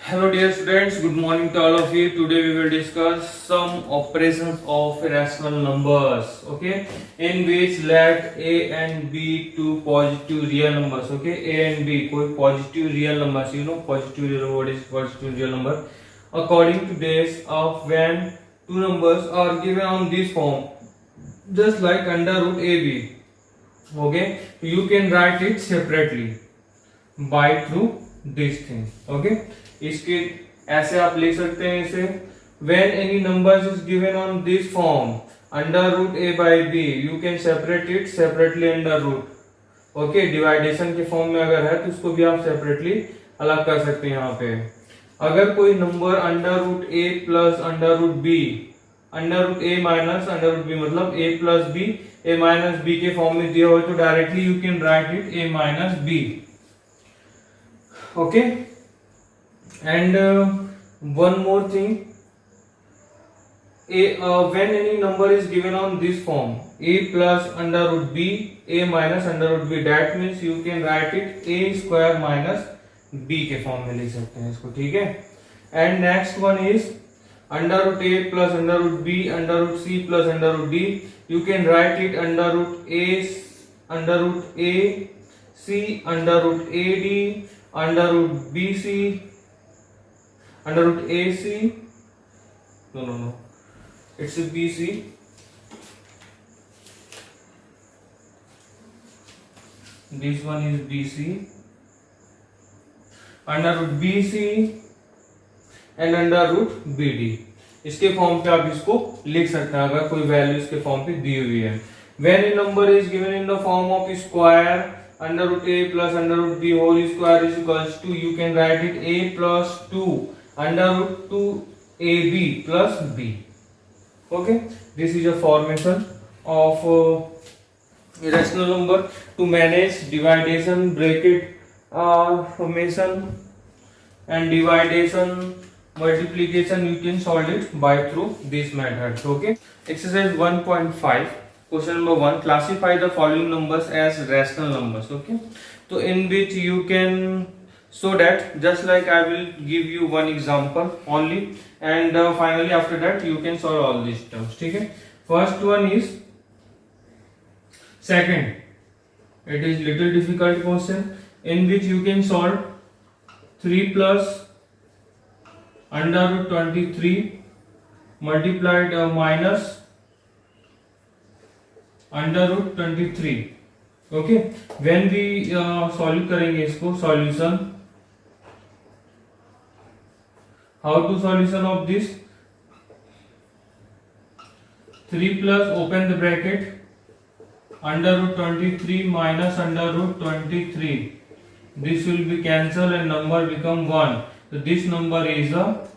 Hello dear students, good morning to all of you. Today we will discuss some operations of rational numbers, okay, in which let a and b two positive real numbers, okay, a and b कोई positive real numbers, positive real, what is positive real number, according to this of when two numbers are given on this form, just like under root ab, okay, you can write it separately by through this thing, okay. इसके ऐसे आप लिख सकते हैं इसे when any numbers is given on this form under root a by b you can separate it separately under root, okay. डिवाइडेशन के form में अगर है तो उसको भी आप सेपरेटली अलग कर सकते हैं. यहाँ पे अगर कोई number under root a plus under root b under root a minus under root b मतलब a plus b a minus b के फॉर्म में दिया हो तो directly you can write it a minus b, okay. And one more thing, when any number is given on this form a plus under root b a minus under root b, that means you can write it a square minus b के form में लिख सकते हैं इसको, ठीक है. And next one is under root a plus under root b under root c plus under root d, you can write it under root a c under root a d under root b c under root AC, no, it's a BC, this one is BC, under root BC and under root BD. इसके form पे आप इसको लिख सकते हैं अगर कोई value इसके फॉर्म पे दी हुई है. When a number is given in the form of square under root a plus under root b whole square is equals to, you can write it a plus 2 under root 2ab plus b, okay. This is a formation of irrational number. To manage dividation, bracket formation and dividation multiplication, you can solve it by through this method, okay. Exercise 1.5 question number 1, classify the following numbers as rational numbers, okay. So in which you can, so that just like I will give you one example only and finally after that you can solve all these terms, ठीक है. First one is second, it is little difficult question in which you can solve 3 plus under root 23 multiplied minus under root 23, okay. When we solve करेंगे इसको solution, how to solution of this 3 plus open the bracket under root 23 minus under root 23, this will be cancelled and number become 1, so this number is a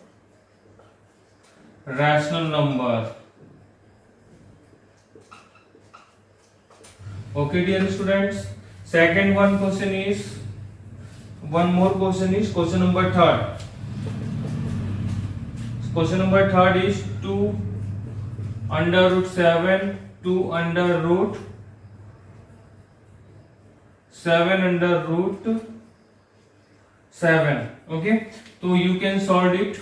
rational number, okay dear students. Second one question is, one more question is question number 3. Question number 3 is 2 under root 7 2 under root 7 under root 7, okay. So you can solve it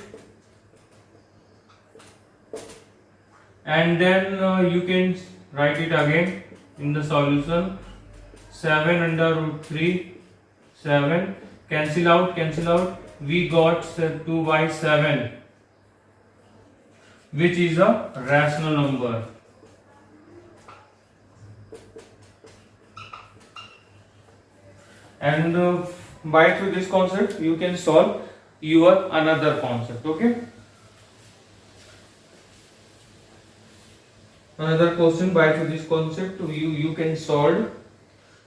and then you can write it again in the solution. 7 under root 3 7, cancel out, we got 2 by 7 which is a rational number, and by through this concept you can solve your another concept, okay. Another question, by through this concept you can solve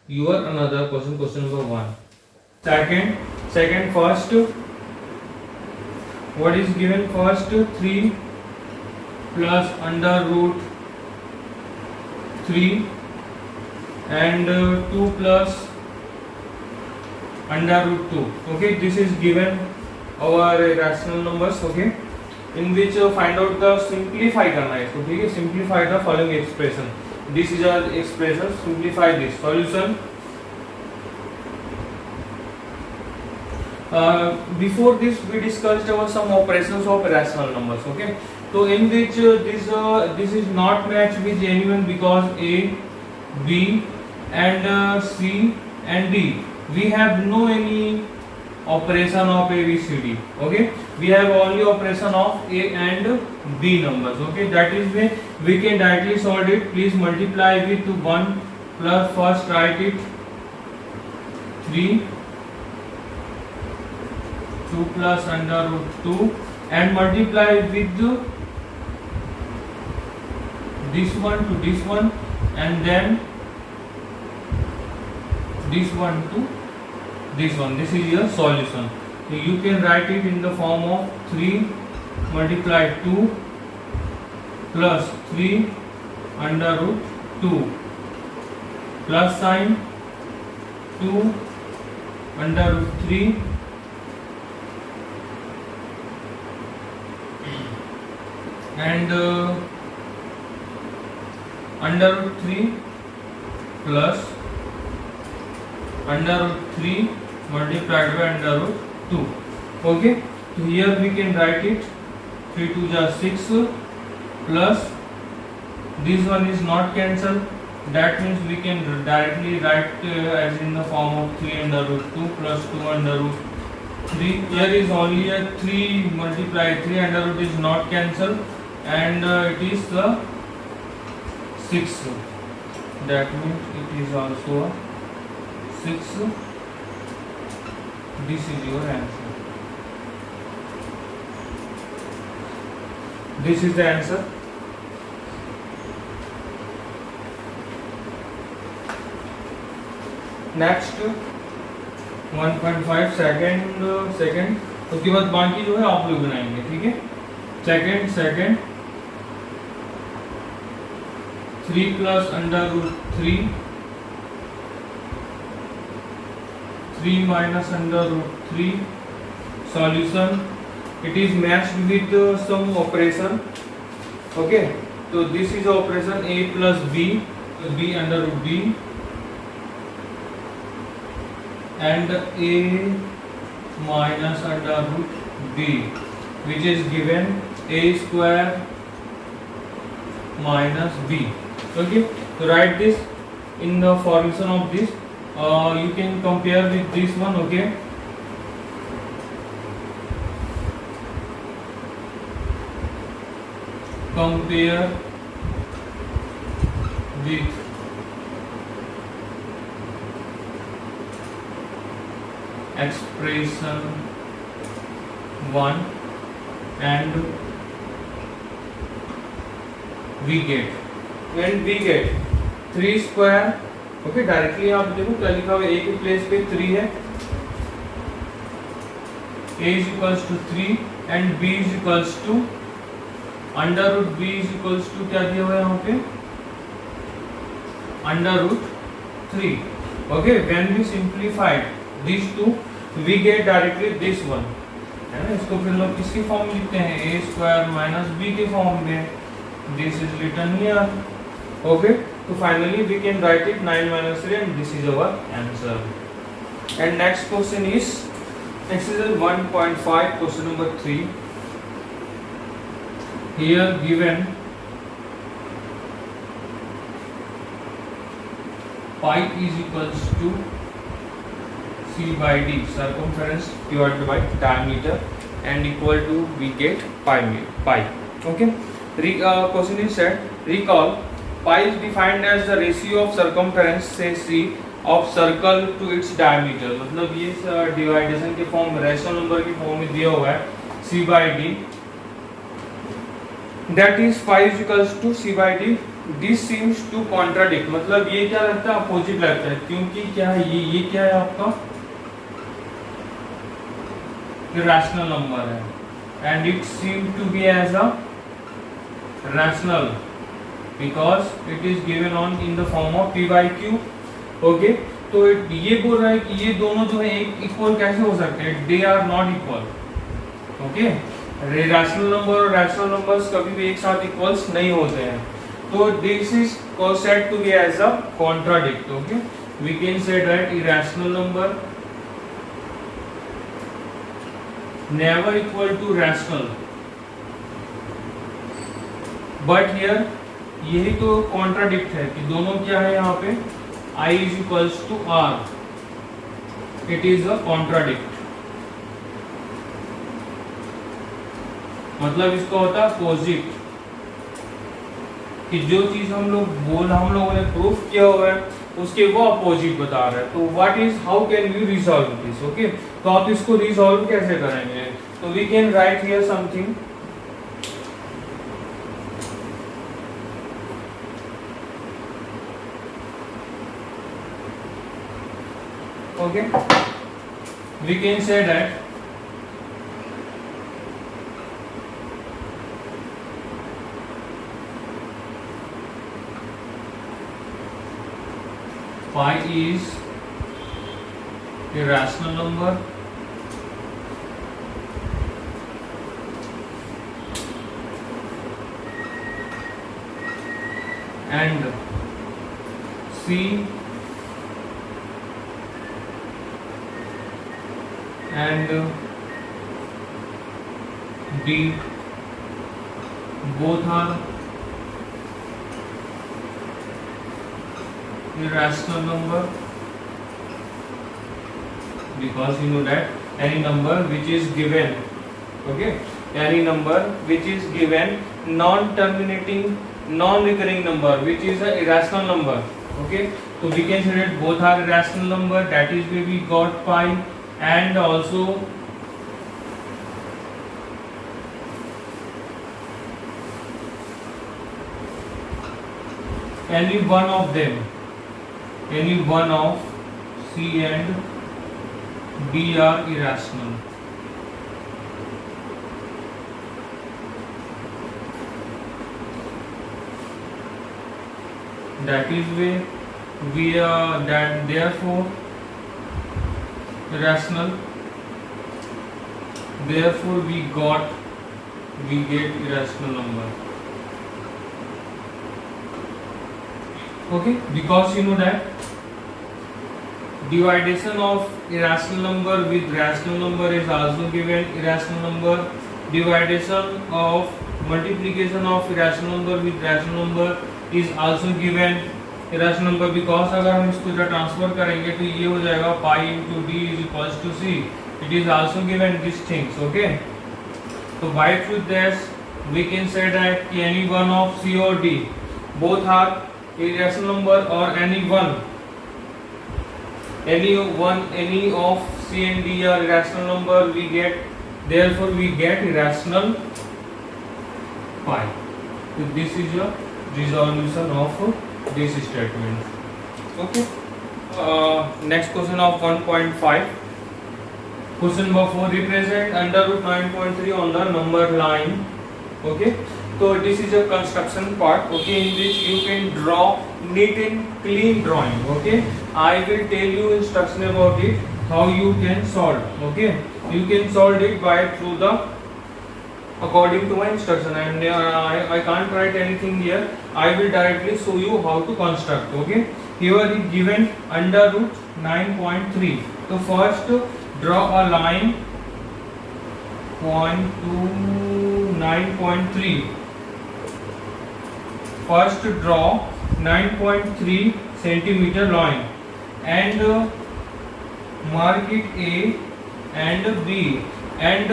your another question, question number 1. Second first, what is given first, 3 plus under root 3 and 2 plus under root 2, okay. This is given our rational numbers, okay, in which find out the simplify करना है इसको, ठीक है. Simplify the following expression, this is our expression, simplify this. Solution, Before this we discussed about some operations of rational numbers. Okay, so in which this is not matched with anyone because a, b and c and d we have no any operation of a, b, c, d. Okay, we have only operation of a and b numbers. Okay, that is why we can directly solve it. Please multiply with 1 plus first write it 3 2 plus under root 2 and multiply with this one to this one and then this one to this one. This is your solution. So you can write it in the form of 3 multiply 2 plus 3 under root 2 plus sign 2 under root 3 and under root 3 plus under root 3 multiplied by under root 2. Okay, so here we can write it 3 2 is 6 plus this one is not cancelled, that means we can directly write as in the form of 3 under root 2 plus 2 under root 3. Here is only a 3 multiplied 3 under root is not cancelled and it is the 6. That means it is also a 6. This is your answer. This is the answer. Next 1.5 second उसके बाद बाकी जो है आप लोग बनाएंगे. ठीक है, second 3 plus under root 3 3 minus under root 3 solution. It is matched with some operation. Okay, so this is operation a plus b under root b and a minus under root b, which is given a square minus b. Okay, so write this in the formation of this. You can compare with this one. Okay, compare with expression 1 and we get 3 square. Okay, directly आप देखो क्या लिखा हुआ है, ए के place पे 3 है, a is equals to 3 and b is equals to under root b is equals to क्या दिया हुआ है यहाँ पे under root 3. Okay, when we simplified this to we get directly this one, है ना. इसको फिर लोग किसकी फॉर्म में लिखते हैं, a स्क्वायर माइनस b के फॉर्म में. This is written here. Okay, so finally we can write it 9 minus 3 and this is our answer. And next question is exercise 1.5 question number 3. Here given pi is equals to c by d, circumference divided by diameter, and equal to we get pi. Okay, question is said, recall pi is defined as the ratio of circumference say c of circle to its diameter. मतलब ये डिवाइडेशन के form rational number की form में दिया हुआ है c by d, that is pi is equals to c by d. This seems to contradict, मतलब ये क्या लगता है, अपोजिट लगता है, क्योंकि क्या है ये क्या है आपका रैशनल नंबर है and it seems to be as a rational because it is given on in the form of p by q. Okay, तो ये बोल रहा है कि ये दोनों जो है एक इक्वल कैसे हो सकते हैं, they are not equal. Okay, rational number और रैशनल नंबर्स कभी भी एक साथ इक्वल्स नहीं होते हैं. तो this is said to be as a contradict. Okay, we can say that irrational number never equal to rational. But here यही तो कॉन्ट्राडिक्ट है कि दोनों क्या है यहाँ पे I is equals to R. It is a contradict. मतलब इसका होता है अपोजिट, कि जो चीज हम लोगों ने प्रूफ किया हुआ है उसके वो अपोजिट बता रहा है. तो what is, how can we resolve this? Okay, तो आप इसको रिजॉल्व कैसे करेंगे? तो we can write here something. Okay, we can say that pi is a rational number and C and D both are irrational number, because you know that any number which is given, okay, any number which is given non-terminating, non-recurring number which is a irrational number. Okay, so we can say that both are irrational number. That is where we got pi, and also any one of them, any one of C and D are irrational. That is where we are, that therefore irrational, therefore we get irrational number. Okay, because you know that dividation of irrational number with rational number is also given irrational number. Dividation of multiplication of irrational number with rational number is also given irrational number. Because अगर हम इसको जब transfer करेंगे तो ये हो जाएगा pi into d is equals to c. It is also given these things. Okay, so by truth this we can say that any one of C or D both are irrational number, or any of C and D are irrational number, we get, therefore we get irrational pi. So this is your resolution of this statement. Okay, next question of 1.5. Question number 4, represent under root 9.3 on the number line. Okay, so this is a construction part. Okay, in which you can draw neat and clean drawing. Okay, I will tell you instruction about it, how you can solve. Okay, you can solve it by through the according to my instruction, and I can't write anything here. I will directly show you how to construct. Okay, here is given under root 9.3. So first draw a line point to 9.3. First draw 9.3 centimeter line and mark it A and B, and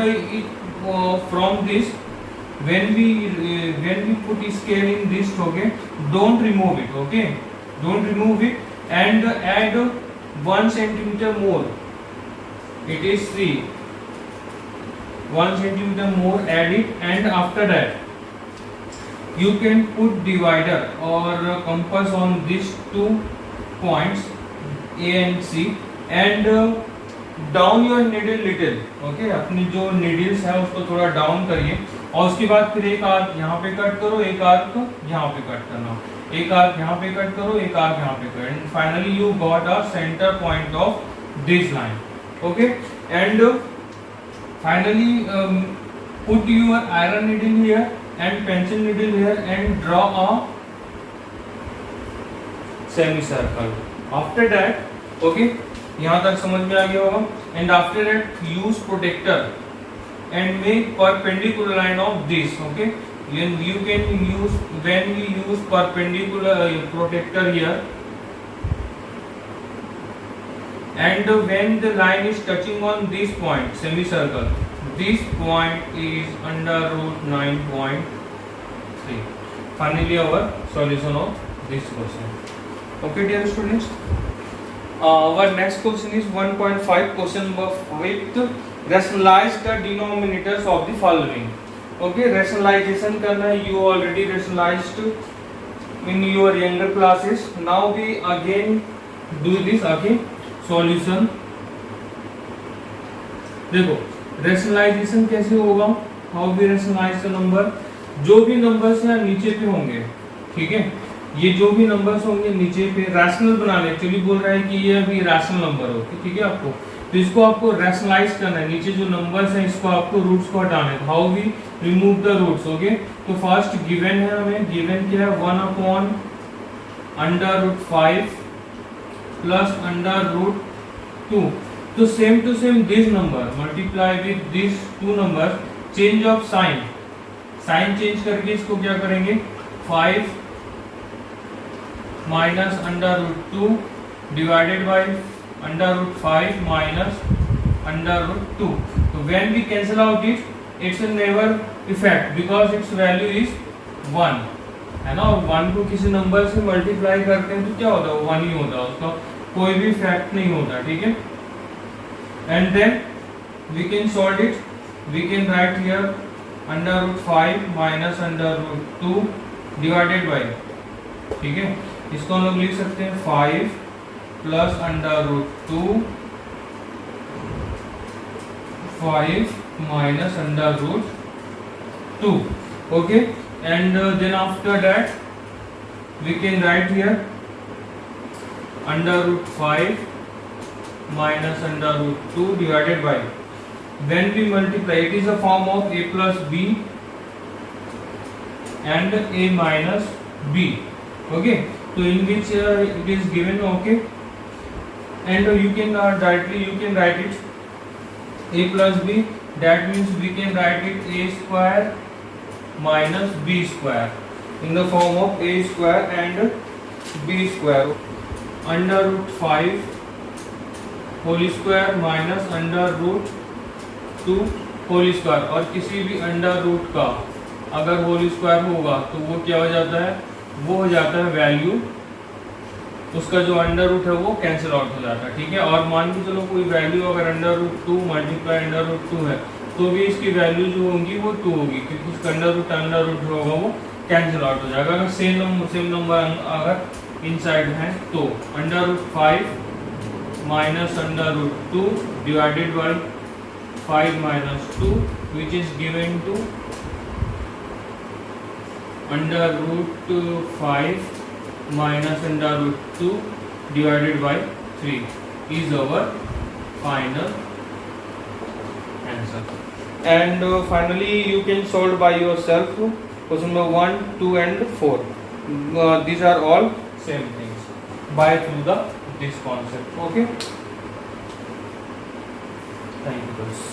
from this when we put scale in this, okay, don't remove it. Okay, don't remove it, and add 1 centimeter more. It is 3. 1 centimeter more, add it, and after that you can put divider or compass on these 2 points A and C, and down your needle little. Okay, अपनी जो needles है उसको थोड़ा down करिए, और उसके बाद फिर एक आर्क यहाँ पे कट करो, एक आर्क यहाँ पे कट करना, एक आर्क यहाँ पे कट करो, एक आर्क यहाँ पे cut, and finally you got a centre point of this line. Okay, and finally put your iron needle here and pencil needle here and draw a semicircle. After that, okay, यहाँ तक समझ में आ गया होगा. And after that use protector. and make perpendicular line of this. Okay, when you can use, when we use perpendicular protector here, and when the line is touching on this point, semicircle, this point is under root 9.3. Finally our solution of this question. Okay dear students, our next question is 1.5, question number 5. Rationalize the denominators of the following. Okay, rationalization करना है, you already rationalized in your younger classes. Now we again do this. Okay, solution. देखो rationalization कैसे होगा, how we rationalize the number. जो भी numbers यहाँ नीचे पे होंगे, ठीक है, ये जो भी नंबर्स होंगे नीचे पे रैशनल बनाने, एक्चुअली बोल रहा है कि ये अभी रैशनल नंबर हो, ठीक है आपको, तो इसको आपको रैशनलाइज करना है. नीचे जो नंबर्स हैं इसको आपको रूट्स को हटाना है. How we remove the roots. Okay, तो फर्स्ट गिवन है, हमें गिवन क्या है, 1 upon under root 5 plus under root 2. तो same to same this number multiply with this two number, change of sign, sign change करके इसको क्या करेंगे, 5 minus under root 2 divided by under root 5 minus under root 2. तो when we cancel out it, it's never effect because it's value is 1, है ना. और 1 को किसी नंबर से मल्टीप्लाई करते हैं तो क्या होता है, 1 ही होता है, उसका कोई भी इफेक्ट नहीं होता, ठीक है. And then we can solve it, we can write here under root 5 minus under root 2 divided by, ठीक है, इसको हम लोग लिख सकते हैं 5 plus under root 2 5 minus under root 2. Okay, and then after that we can write here under root 5 minus under root 2 divided by, when we multiply it is a form of a plus b and a minus b. Okay, so in which it is given. Okay, and you can directly you can write it a plus b, that means we can write it a square minus b square in the form of a square and b square. Under root 5 whole square minus under root 2 whole square, और किसी भी under root का अगर whole square होगा तो वो क्या हो जाता है, वो हो जाता है वैल्यू, उसका जो अंडर रूट है वो कैंसिल आउट हो जाता है, ठीक है. और मान के चलो कोई वैल्यू अगर under root 2 multiply under root 2 है तो भी इसकी वैल्यू जो होगी वो 2 होगी, क्योंकि उसका अंडर रूट होगा वो कैंसिल आउट हो जाएगा. अगर सेम नंबर अगर इनसाइड है तो under root 5 minus under root 2 divided by 5 minus 2, which is given to under root 5 minus under root 2 divided by 3 is our final answer. And finally you can solve by yourself question number 1, 2 and 4. These are all same things by through this concept. Okay, thank you guys.